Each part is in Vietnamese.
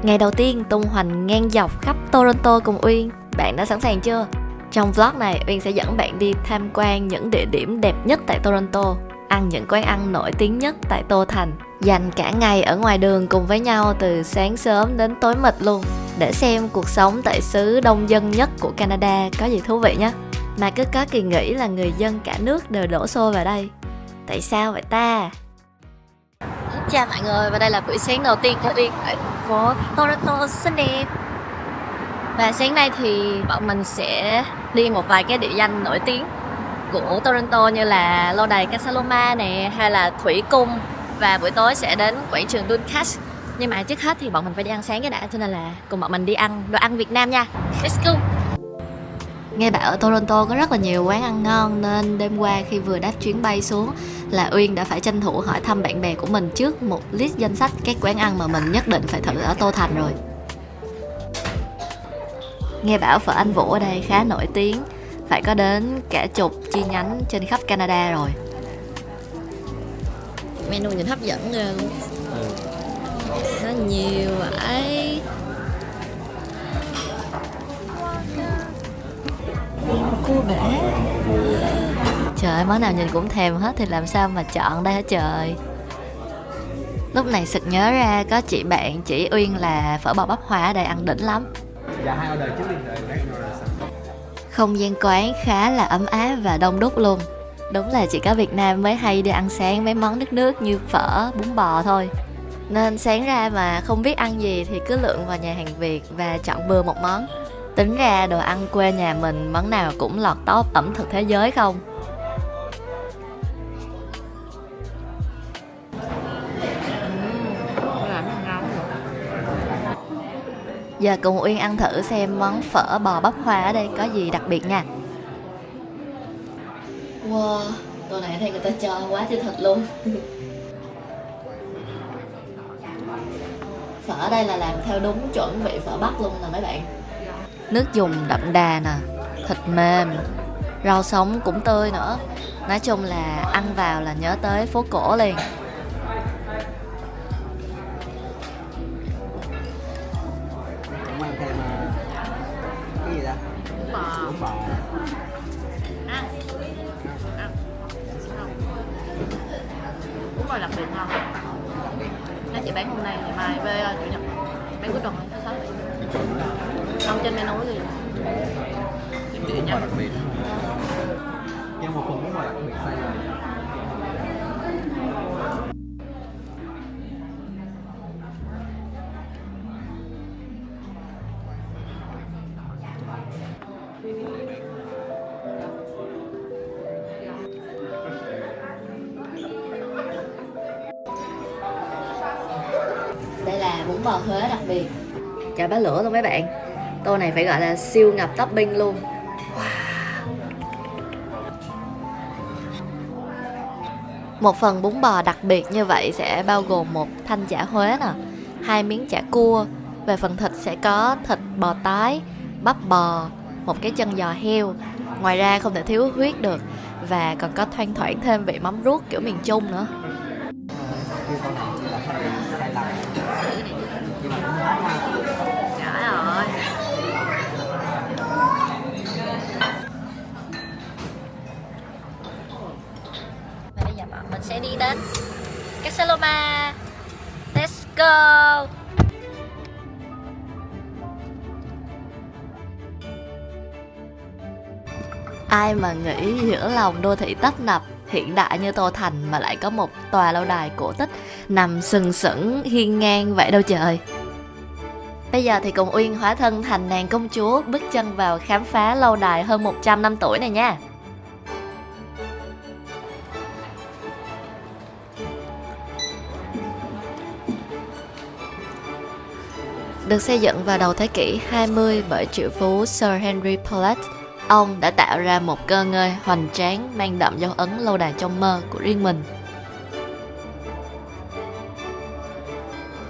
Ngày đầu tiên tung hoành ngang dọc khắp Toronto cùng Uyên. Bạn đã sẵn sàng chưa? Trong vlog này, Uyên sẽ dẫn bạn đi tham quan những địa điểm đẹp nhất tại Toronto, ăn những quán ăn nổi tiếng nhất tại Tô Thành, dành cả ngày ở ngoài đường cùng với nhau từ sáng sớm đến tối mịt luôn, để xem cuộc sống tại xứ đông dân nhất của Canada có gì thú vị nhé. Mà cứ có kỳ nghĩ là người dân cả nước đều đổ xô vào đây. Tại sao vậy ta? Chào mọi người, và đây là buổi sáng đầu tiên của Uyên ở phố Toronto xinh đẹp. Và sáng nay thì bọn mình sẽ đi một vài cái địa danh nổi tiếng của Toronto như là lâu đài Casa Loma nè, hay là Thủy Cung, và buổi tối sẽ đến quảng trường Duncas. Nhưng mà trước hết thì bọn mình phải đi ăn sáng cái đã, cho nên là cùng bọn mình đi ăn đồ ăn Việt Nam nha. Let's go! Nghe bảo ở Toronto có rất là nhiều quán ăn ngon, nên đêm qua khi vừa đáp chuyến bay xuống là Uyên đã phải tranh thủ hỏi thăm bạn bè của mình trước một list danh sách các quán ăn mà mình nhất định phải thử ở Tô Thành rồi. Nghe bảo phở Anh Vũ ở đây khá nổi tiếng, phải có đến cả chục chi nhánh trên khắp Canada rồi. Menu nhìn hấp dẫn ghê luôn. Nó nhiều vậy. Cua bể. Trời ơi, món nào nhìn cũng thèm hết thì làm sao mà chọn đây hả trời. Lúc này sực nhớ ra có chị bạn chỉ Uyên là phở bò bắp hoa ở đây ăn đỉnh lắm. Dạ, 2 order trước đi rồi. Không gian quán khá là ấm áp và đông đúc luôn. Đúng là chỉ có Việt Nam mới hay đi ăn sáng mấy món nước nước như phở, bún bò thôi. Nên sáng ra mà không biết ăn gì thì cứ lượn vào nhà hàng Việt và chọn bừa một món. Tính ra đồ ăn quê nhà mình món nào cũng lọt top ẩm thực thế giới không. Giờ cùng Uyên ăn thử xem món phở bò bắp hoa ở đây có gì đặc biệt nha. Wow, tô này thấy người ta cho quá trời thịt luôn. Phở ở đây là làm theo đúng chuẩn vị phở Bắc luôn nè mấy bạn. Nước dùng đậm đà nè, thịt mềm, rau sống cũng tươi nữa. Nói chung là ăn vào là nhớ tới phố cổ liền. Mang thêm cái gì đó? Bún bò. Bún bò đặc biệt ngon. Nó chỉ bán hôm nay, ngày mai với chủ nhật. Bán cuối tuần thứ sáu. Không trên menu gì. Bún bò đặc biệt. Nhưng một phần bún bò đặc biệt xay rồi. Đây là bún bò Huế đặc biệt. Chả bá lửa luôn mấy bạn. Tô này phải gọi là siêu ngập topping luôn. Wow. Một phần bún bò đặc biệt như vậy sẽ bao gồm một thanh chả Huế nè, 2 miếng chả cua. Về phần thịt sẽ có thịt bò tái, bắp bò, một cái chân giò heo. Ngoài ra không thể thiếu huyết được. Và còn có thoang thoảng thêm vị mắm ruốc kiểu miền Trung nữa. Trời ơi. Và bây giờ bọn mình sẽ đi đến Casa Loma. Let's go. Ai mà nghĩ giữa lòng đô thị tấp nập hiện đại như Tô Thành mà lại có một tòa lâu đài cổ tích nằm sừng sững hiên ngang vậy đâu trời. Bây giờ thì cùng Uyên hóa thân thành nàng công chúa bước chân vào khám phá lâu đài hơn 100 năm tuổi này nha. Được xây dựng vào đầu thế kỷ 20 bởi triệu phú Sir Henry Paulet, ông đã tạo ra một cơ ngơi hoành tráng mang đậm dấu ấn lâu đài trong mơ của riêng mình.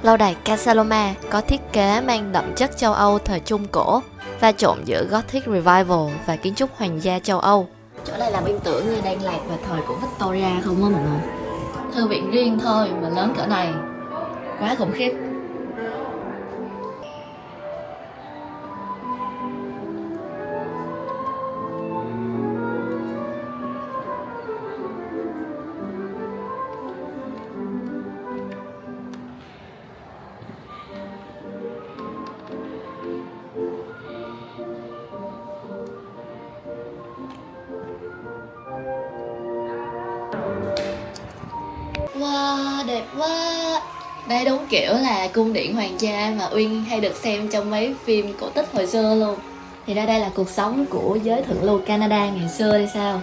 Lâu đài Casa Loma có thiết kế mang đậm chất châu Âu thời Trung Cổ, pha trộn giữa Gothic Revival và kiến trúc hoàng gia châu Âu. Chỗ này làm Uyên tưởng như đang lạc vào thời của Victoria không á mọi người. Thư viện riêng thôi mà lớn cỡ này, quá khủng khiếp. Wow, đây đúng kiểu là cung điện hoàng gia mà Uyên hay được xem trong mấy phim cổ tích hồi xưa luôn. Thì đây là cuộc sống của giới thượng lưu Canada ngày xưa hay sao?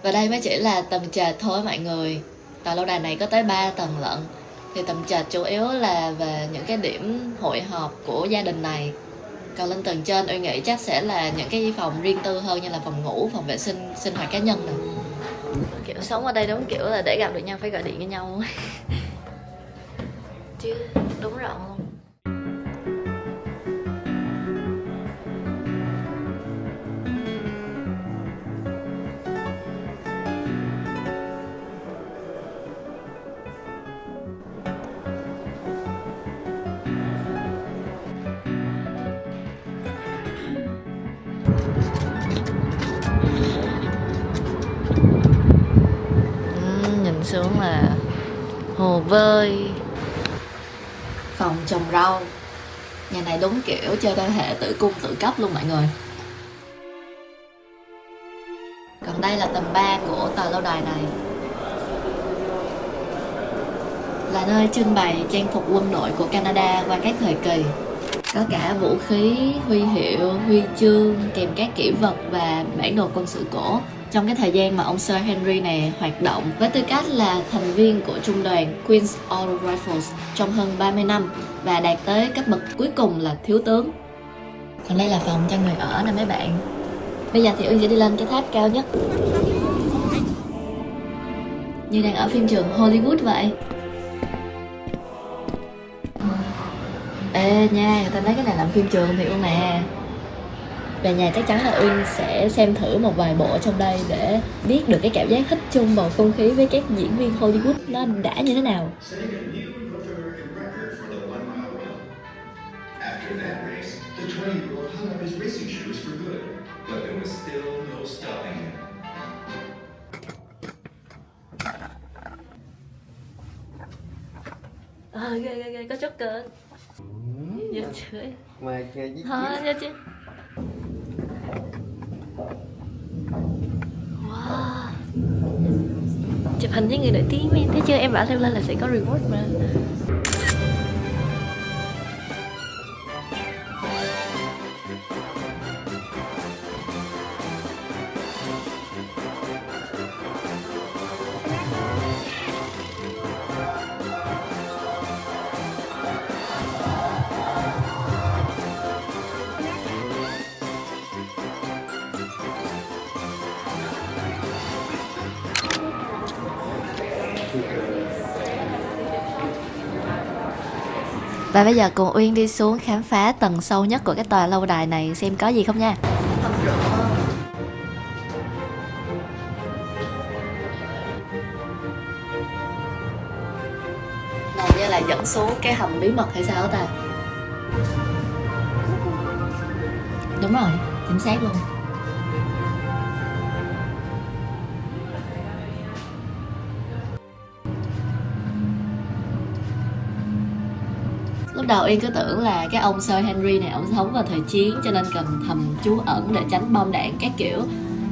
Và đây mới chỉ là tầng trệt thôi mọi người. Tòa lâu đài này có tới 3 tầng lận. Thì tầng trệt chủ yếu là về những cái điểm hội họp của gia đình này. Còn lên tầng trên Uyên nghĩ chắc sẽ là những cái phòng riêng tư hơn, như là phòng ngủ, phòng vệ sinh, sinh hoạt cá nhân này. Kiểu sống ở đây đúng kiểu là để gặp được nhau phải gọi điện cho nhau. Chứ đúng rộng luôn. Nhìn xuống là hồ bơi, phòng trồng rau. Nhà này đúng kiểu chơi theo hệ tự cung tự cấp luôn mọi người. Còn đây là tầng 3 của tòa lâu đài này, là nơi trưng bày trang phục quân đội của Canada qua các thời kỳ. Có cả vũ khí, huy hiệu, huy chương, kèm các kỷ vật và bản đồ quân sự cổ. Trong cái thời gian mà ông Sir Henry này hoạt động với tư cách là thành viên của trung đoàn Queen's Auto Rifles trong hơn 30 năm và đạt tới cấp bậc cuối cùng là thiếu tướng. Còn đây là phòng cho người ở nè mấy bạn. Bây giờ thì Uyên sẽ đi lên cái tháp cao nhất, như đang ở phim trường Hollywood vậy. Ê nha, người ta nói cái này làm phim trường thiệt luôn nè. Về nhà chắc chắn là Uyên sẽ xem thử một vài bộ trong đây để biết được cái cảm giác hít chung bầu không khí với các diễn viên Hollywood nó đã như thế nào. Setting a new North American record for the 1-mile run. After that race, the 20-year-old hung up his racing shoes for good, but there was still no stopping him. Ghê, có chốt cơ. Vô chửi. Mà viết Thôi, vô chứ. Wow. Chụp hình với người nổi tiếng em, thấy chưa? Em bảo leo lên là sẽ có reward mà. Và bây giờ cùng Uyên đi xuống khám phá tầng sâu nhất của cái tòa lâu đài này xem có gì không nha. Này như là dẫn xuống cái hầm bí mật hay sao ta? Đúng rồi, chính xác luôn. Lúc đầu Uyên cứ tưởng là cái ông Sir Henry này ông sống vào thời chiến cho nên cần thầm trú ẩn để tránh bom đạn các kiểu.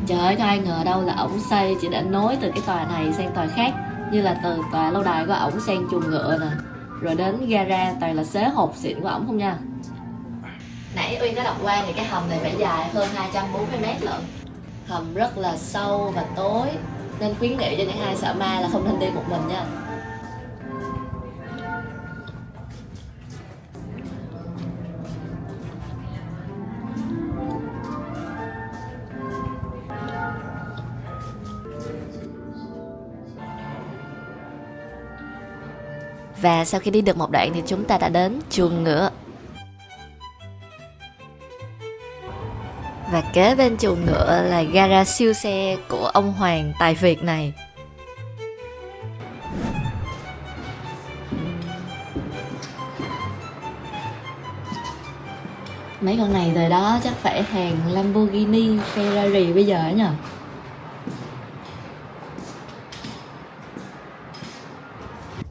Trời ơi, có ai ngờ đâu là ổng xây chỉ để nối từ cái tòa này sang tòa khác, như là từ tòa lâu đài của ổng sang chuồng ngựa nè, rồi đến gara toàn là xế hộp xịn của ổng không nha. Nãy Uyên có đọc qua thì cái hầm này phải dài hơn 240 mét lận. Hầm rất là sâu và tối nên khuyến nghị cho những ai sợ ma là không nên đi một mình nha. Và sau khi đi được một đoạn thì chúng ta đã đến chuồng ngựa. Và kế bên chuồng ngựa là gara siêu xe của ông Hoàng tài Việt này. Mấy con này rồi đó chắc phải hàng Lamborghini, Ferrari bây giờ ấy nhờ.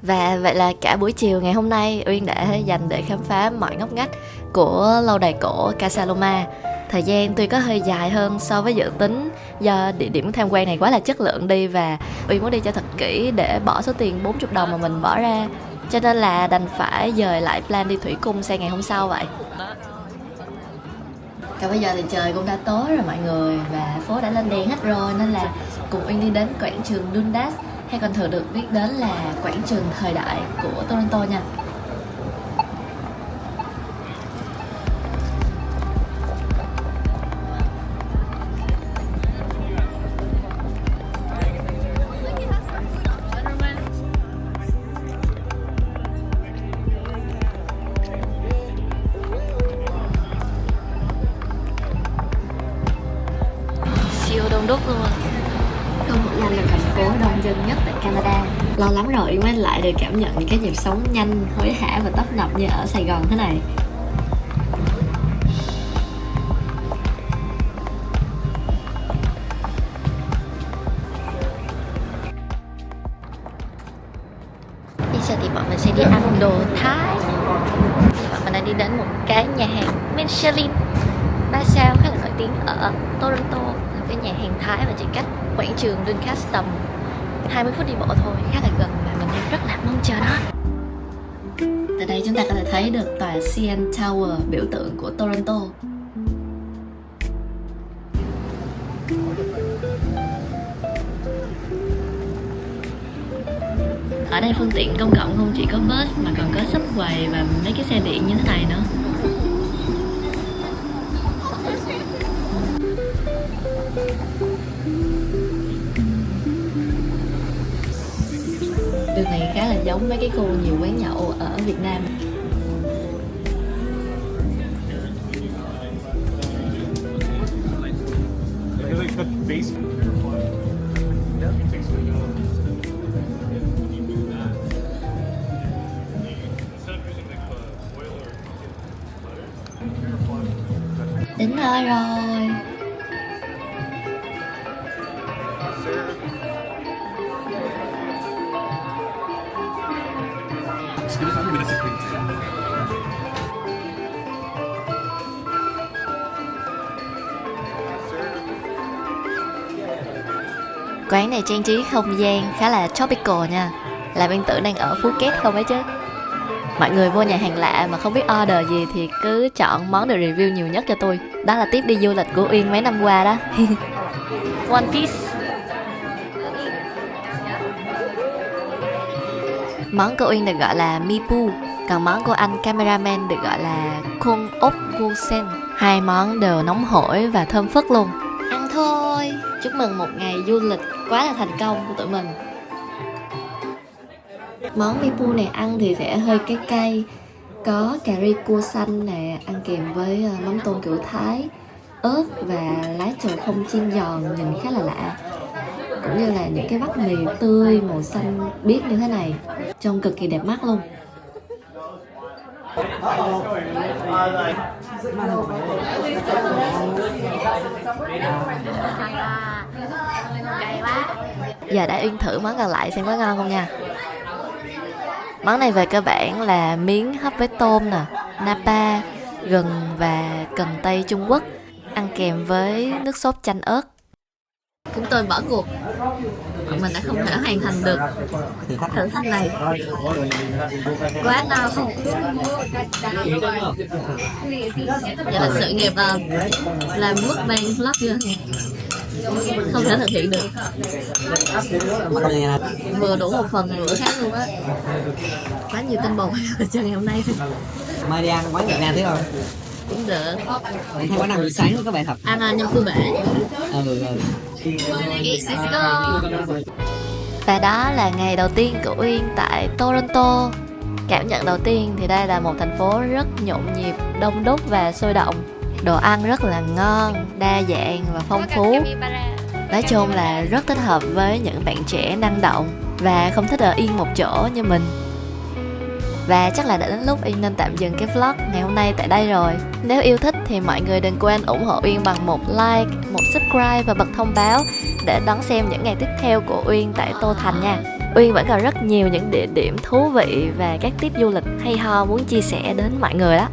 Và vậy là cả buổi chiều ngày hôm nay Uyên đã dành để khám phá mọi ngóc ngách của lâu đài cổ Casa Loma. Thời gian tuy có hơi dài hơn so với dự tính do địa điểm tham quan này quá là chất lượng đi, và Uyên muốn đi cho thật kỹ để bỏ số tiền 40 đồng mà mình bỏ ra, cho nên là đành phải dời lại plan đi thủy cung sang ngày hôm sau vậy. Còn bây giờ thì trời cũng đã tối rồi mọi người, và phố đã lên đèn hết rồi, nên là cùng Uyên đi đến quảng trường Dundas, hay còn thường được biết đến là quảng trường thời đại của Toronto nha. Siêu đông đúc luôn, không hổ danh là thành phố đông dân nhất tại Canada. Lâu lắm rồi mới lại được cảm nhận những cái nhịp sống nhanh, hối hả và tấp nập như ở Sài Gòn thế này. Bây giờ thì bọn mình sẽ đi ăn đồ Thái. Bọn mình đang đi đến một cái nhà hàng Michelin 3 sao khá là nổi tiếng ở Toronto, là cái nhà hàng Thái, và chỉ cách quảng trường Dundas tầm 20 phút đi bộ thôi, khá là gần và mình đang rất là mong chờ nó. Từ đây chúng ta có thể thấy được tòa CN Tower, biểu tượng của Toronto. Ở đây phương tiện công cộng không chỉ có bus mà còn có subway và mấy cái xe điện như thế này nữa. Đường này khá là giống mấy cái khu nhiều quán nhậu ở Việt Nam. Đến nơi rồi. Quán này trang trí không gian khá là tropical nha, làm Yên tưởng đang ở Phuket không ấy chứ. Mọi người vô nhà hàng lạ mà không biết order gì thì cứ chọn món được review nhiều nhất cho tôi. Đó là tiếp đi du lịch của Uyên mấy năm qua đó. One piece. Món của Uyên được gọi là Mipu, còn món của anh cameraman được gọi là Kung ốc Gosen. Hai món đều nóng hổi và thơm phức luôn. Ăn thôi. Chúc mừng một ngày du lịch quá là thành công của tụi mình. Món Mipu này ăn thì sẽ hơi cay cay, có cà ri cua xanh nè, ăn kèm với mắm tôm kiểu Thái, ớt và lá trầu không chiên giòn nhìn khá là lạ, cũng như là những cái bắp mì tươi màu xanh biếc như thế này, trông cực kỳ đẹp mắt luôn. Giờ đã Uyên thử món còn lại xem có ngon không nha. Món này về cơ bản là miếng hấp với tôm nè, napa, gừng và cần tây Trung Quốc, ăn kèm với nước sốt chanh ớt. Chúng tôi bỏ cuộc, bọn mình đã không thể hoàn thành được thử thách này. Quá no không? Vậy là sự nghiệp làm mukbang vlogger không thể thực hiện được. Vừa đủ một phần bữa khác luôn á. Quá nhiều tinh bột cho ngày hôm nay. Mai đi ăn quán Việt Nam thấy không? Cũng được. Hay quán ăn buổi sáng có vẻ thật. Ăn nhân cư bể. Let's go. Và đó là ngày đầu tiên của Uyên tại Toronto. Cảm nhận đầu tiên thì đây là một thành phố rất nhộn nhịp, đông đúc và sôi động. Đồ ăn rất là ngon, đa dạng và phong phú. Nói chung là rất thích hợp với những bạn trẻ năng động và không thích ở yên một chỗ như mình. Và chắc là đã đến lúc Uyên nên tạm dừng cái vlog ngày hôm nay tại đây rồi. Nếu yêu thích thì mọi người đừng quên ủng hộ Uyên bằng một like, một subscribe và bật thông báo để đón xem những ngày tiếp theo của Uyên tại Tô Thành nha. Uyên vẫn còn rất nhiều những địa điểm thú vị và các tip du lịch hay ho muốn chia sẻ đến mọi người đó.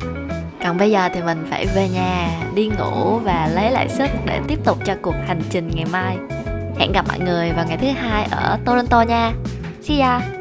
Còn bây giờ thì mình phải về nhà, đi ngủ và lấy lại sức để tiếp tục cho cuộc hành trình ngày mai. Hẹn gặp mọi người vào ngày thứ 2 ở Toronto nha. See ya!